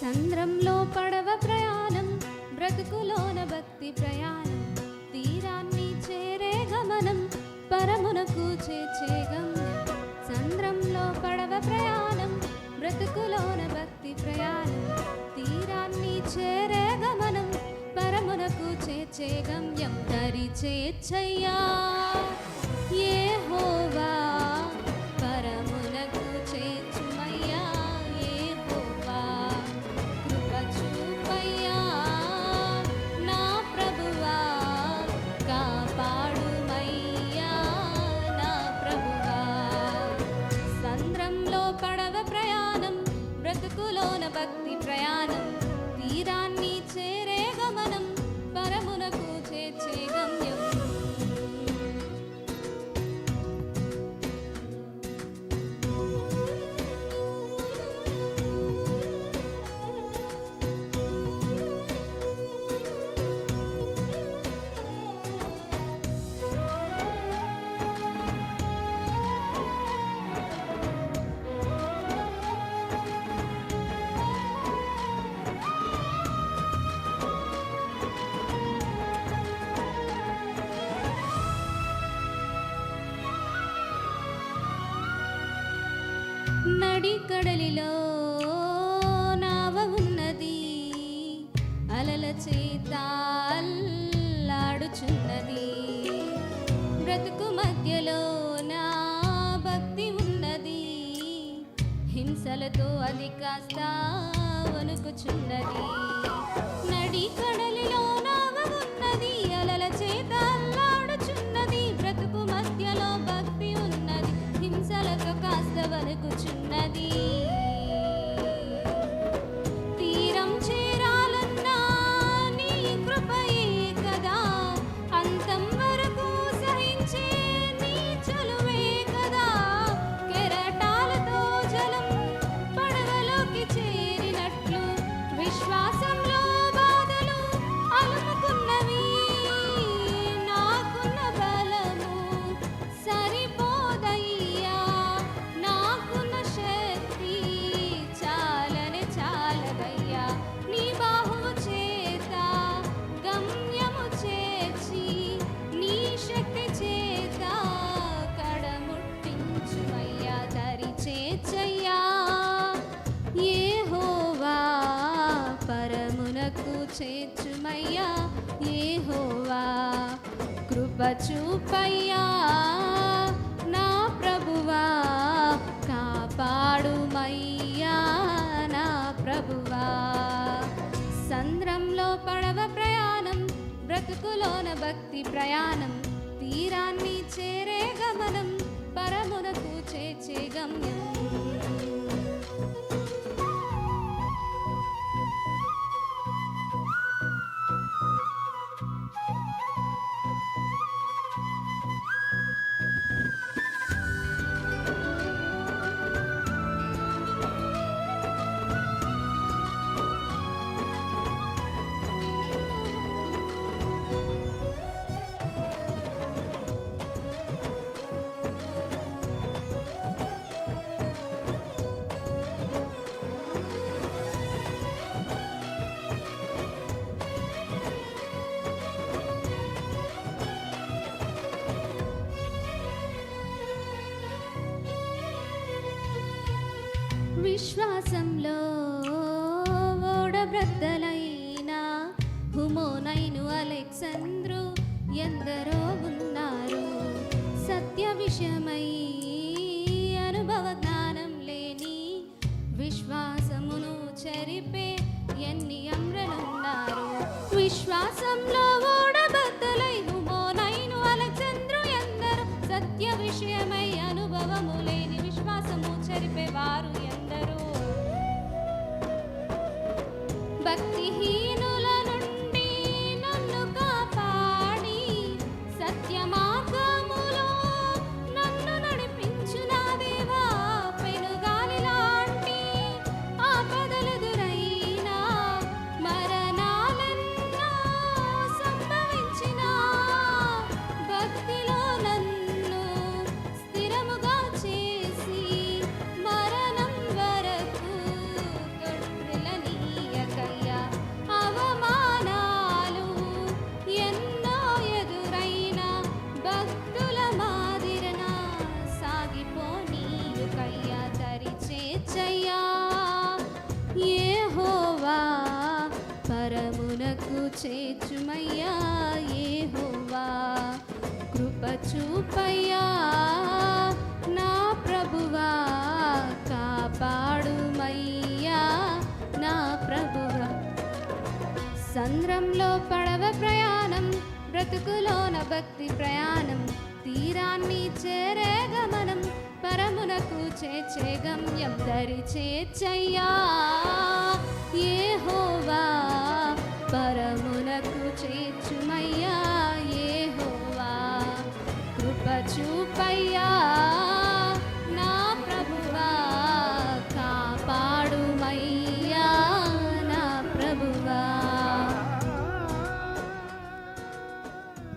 సంద్రంలో పడవ ప్రయాణం, బ్రతుకులోన భక్తి ప్రయాణం, తీరాన్ని చేరే గమనం, పరమునకు చేర్చే గమ్యం. సంద్రంలో పడవ ప్రయాణం, బ్రతుకులోన భక్తి ప్రయాణం, తీరాన్ని చేరే గమనం, పరమునకు చేర్చే గమ్యం. దరి చేర్చయ్యా యెహోవా, పరమునకు చేర్చుమయ్యా యెహోవా, కృప చూపయ్యా నా ప్రభువా, కాపాడుమయ్యా నా ప్రభువా. సంద్రంలో పడవ ప్రయాణం, బ్రతుకులోన భక్తి ప్రయాణం, తీరాన్ని చేరే గమనం, పరమునకు చేర్చే గమ్యం. నడికడలిలో నావ ఉన్నది, అలల చేత అల్లాడుచున్నది. బ్రతుకు మధ్యలో నా భక్తి ఉన్నది, హింసలతో అది కాస్త వణుకుచున్నది. నడికడలిలో నావ ఉన్నది, అలల చేత అల్లాడుచున్నది. బ్రతుకు మధ్యలో భక్తి ఉన్నది, హింసలకు కాస్త వణుకుచున్నది. తీరం చేరాలన్నా నీ కృపయే కదా, అంతం వరకు సహించే నీ చలువే కదా. కెరటాలతో జలం పడవలోకి చేరినట్లు, విశ్వాసంలో బాధలు అలుముకున్నవి. నాకున్న బలము సరిపోదయ్యా, నాకున్న శక్తి చాలనే చాలదయ్యా. నీ బాహువు చేత గమ్యము చేర్చి, నీ శక్తి చేత కడముట్టించుమయ్యా. దరి చేర్చయ్యా యెహోవా, పరమునకు చేర్చుమయ్యా యెహోవా, కృప చూపయ్యా నా ప్రభువా, కాపాడుమయ్యా నా ప్రభువా. సంద్రంలో పడవ ప్రయాణం, బ్రతుకులోన భక్తి ప్రయాణం, తీరాన్ని చేరే గమనం, పరమునకు చేర్చే గమ్యం. విశ్వాసంలో ఓడబ్రద్దలైన హుమోనైను అలెగ్జాంద్రు ఎందరో ఉన్నారు. సత్య విషయమై అనుభవ జ్ఞానం లేని, విశ్వాసమును చెరిపే ఎన్ని అమ్రలున్నారు. విశ్వాసంలో ఓడబద్దలై హుమోనైను అలెగ్జాంద్రు ఎందరో, సత్య విషయమై అనుభవము లేని, విశ్వాసము చెరిపేవారు ఎందరో. భక్తిహీనుల నుండి నన్ను కాపాడి, సత్య మార్గములో నన్ను నడిపించు నా దేవా. పెనుగాలి లాంటి ఆపదలు చేర్చుమయ్యా యెహోవా. కృప చూపయ్యా నా ప్రభువా, కాపాడుమయ్యా నా ప్రభువా. సంద్రంలో పడవ ప్రయాణం, బ్రతుకులోన భక్తి ప్రయాణం, తీరాన్ని చేరే గమనం, పరమునకు చేర్చే గమ్యం దరి చేర్చయ్యా యెహోవా. పరమునకు చేర్చుమయ్యా యెహోవా. కృప చూపయ్యా